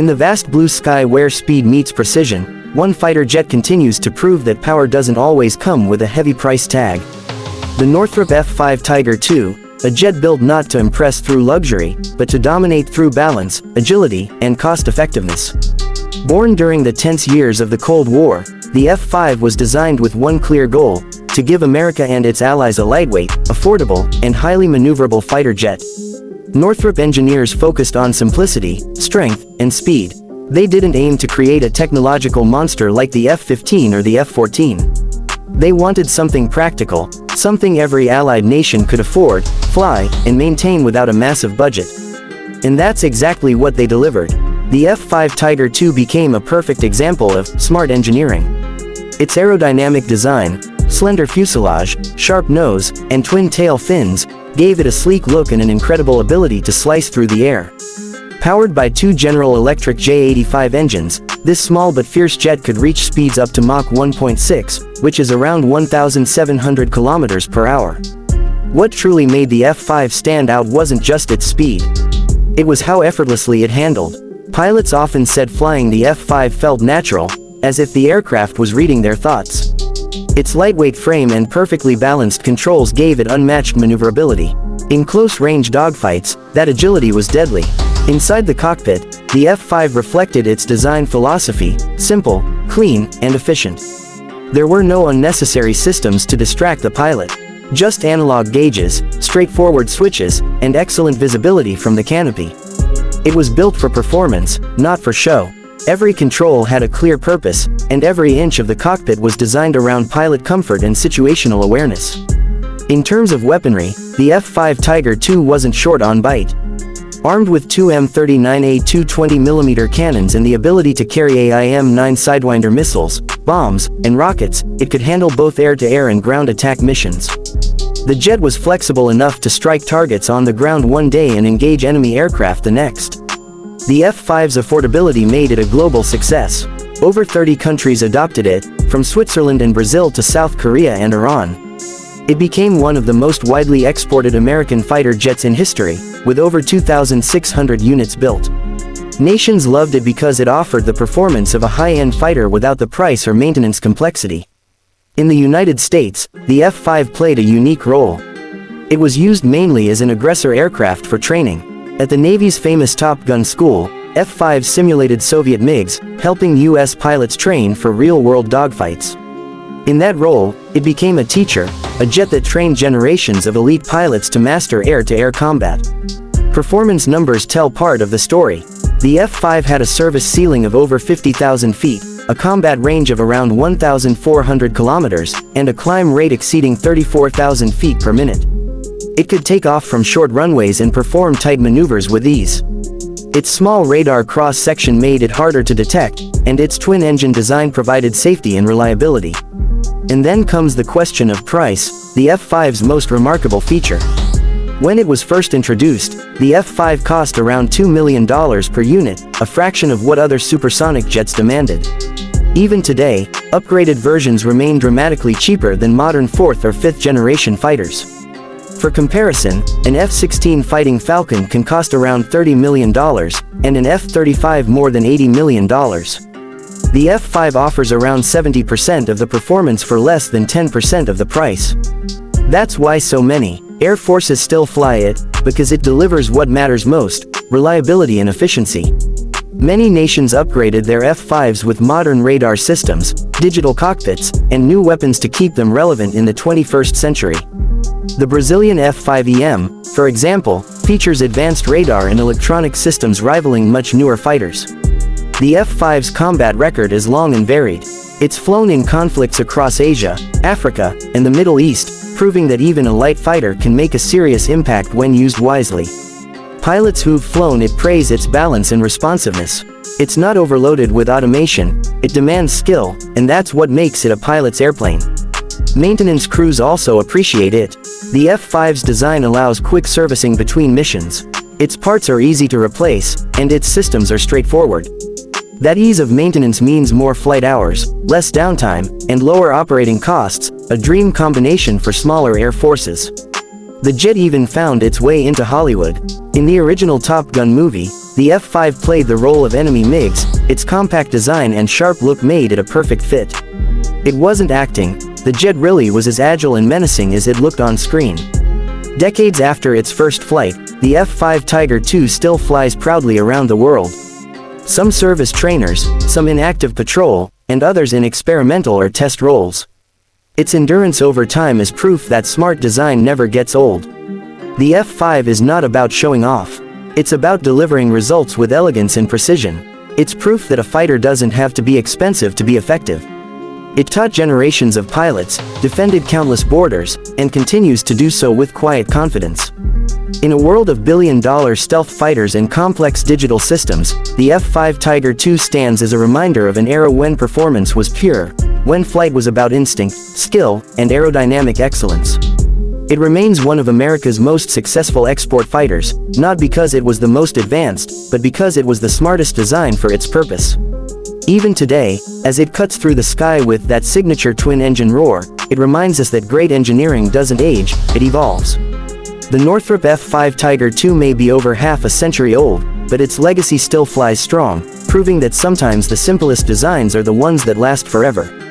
In the vast blue sky where speed meets precision, one fighter jet continues to prove that power doesn't always come with a heavy price tag. The Northrop F-5 Tiger II, a jet built not to impress through luxury, but to dominate through balance, agility, and cost-effectiveness. Born during the tense years of the Cold War, the F-5 was designed with one clear goal: to give America and its allies a lightweight, affordable, and highly maneuverable fighter jet. Northrop engineers focused on simplicity, strength, and speed. They didn't aim to create a technological monster like the F-15 or the F-14. They wanted something practical, something every allied nation could afford, fly, and maintain without a massive budget. And that's exactly what they delivered. The F-5 Tiger II became a perfect example of smart engineering. Its aerodynamic design, slender fuselage, sharp nose, and twin-tail fins gave it a sleek look and an incredible ability to slice through the air. Powered by two General Electric J85 engines, this small but fierce jet could reach speeds up to Mach 1.6, which is around 1,700 kilometers per hour. What truly made the F-5 stand out wasn't just its speed. It was how effortlessly it handled. Pilots often said flying the F-5 felt natural, as if the aircraft was reading their thoughts. Its lightweight frame and perfectly balanced controls gave it unmatched maneuverability. In close-range dogfights, that agility was deadly. Inside the cockpit, the F-5 reflected its design philosophy: simple, clean, and efficient. There were no unnecessary systems to distract the pilot. Just analog gauges, straightforward switches, and excellent visibility from the canopy. It was built for performance, not for show. Every control had a clear purpose, and every inch of the cockpit was designed around pilot comfort and situational awareness. In terms of weaponry, the F-5 Tiger II wasn't short on bite. Armed with two M39A 220mm cannons and the ability to carry AIM-9 Sidewinder missiles, bombs, and rockets, it could handle both air-to-air and ground attack missions. The jet was flexible enough to strike targets on the ground one day and engage enemy aircraft the next. The F-5's affordability made it a global success. Over 30 countries adopted it, from Switzerland and Brazil to South Korea and Iran. It became one of the most widely exported American fighter jets in history, with over 2,600 units built. Nations loved it because it offered the performance of a high-end fighter without the price or maintenance complexity. In the United States, the F-5 played a unique role. It was used mainly as an aggressor aircraft for training. At the Navy's famous Top Gun school, F-5 simulated Soviet MiGs, helping U.S. pilots train for real-world dogfights. In that role, it became a teacher, a jet that trained generations of elite pilots to master air-to-air combat. Performance numbers tell part of the story. The F-5 had a service ceiling of over 50,000 feet, a combat range of around 1,400 kilometers, and a climb rate exceeding 34,000 feet per minute. It could take off from short runways and perform tight maneuvers with ease. Its small radar cross-section made it harder to detect, and its twin-engine design provided safety and reliability. And then comes the question of price, the F-5's most remarkable feature. When it was first introduced, the F-5 cost around $2 million per unit, a fraction of what other supersonic jets demanded. Even today, upgraded versions remain dramatically cheaper than modern 4th or 5th generation fighters. For comparison, an F-16 Fighting Falcon can cost around $30 million, and an F-35 more than $80 million. The F-5 offers around 70% of the performance for less than 10% of the price. That's why so many Air Forces still fly it, because it delivers what matters most: reliability and efficiency. Many nations upgraded their F-5s with modern radar systems, digital cockpits, and new weapons to keep them relevant in the 21st century. The Brazilian F-5EM, for example, features advanced radar and electronic systems rivaling much newer fighters. The F-5's combat record is long and varied. It's flown in conflicts across Asia, Africa, and the Middle East, proving that even a light fighter can make a serious impact when used wisely. Pilots who've flown it praise its balance and responsiveness. It's not overloaded with automation, it demands skill, and that's what makes it a pilot's airplane. Maintenance crews also appreciate it. The F-5's design allows quick servicing between missions. Its parts are easy to replace, and its systems are straightforward. That ease of maintenance means more flight hours, less downtime, and lower operating costs, a dream combination for smaller air forces. The jet even found its way into Hollywood. In the original Top Gun movie, the F-5 played the role of enemy MiGs. Its compact design and sharp look made it a perfect fit. It wasn't acting, the jet really was as agile and menacing as it looked on screen. Decades after its first flight, the F-5 Tiger II still flies proudly around the world. Some serve as trainers, some in active patrol, and others in experimental or test roles. Its endurance over time is proof that smart design never gets old. The F-5 is not about showing off. It's about delivering results with elegance and precision. It's proof that a fighter doesn't have to be expensive to be effective. It taught generations of pilots, defended countless borders, and continues to do so with quiet confidence. In a world of billion-dollar stealth fighters and complex digital systems, the F-5 Tiger II stands as a reminder of an era when performance was pure, when flight was about instinct, skill, and aerodynamic excellence. It remains one of America's most successful export fighters, not because it was the most advanced, but because it was the smartest design for its purpose. Even today, as it cuts through the sky with that signature twin-engine roar, it reminds us that great engineering doesn't age, it evolves. The Northrop F-5 Tiger II may be over half a century old, but its legacy still flies strong, proving that sometimes the simplest designs are the ones that last forever.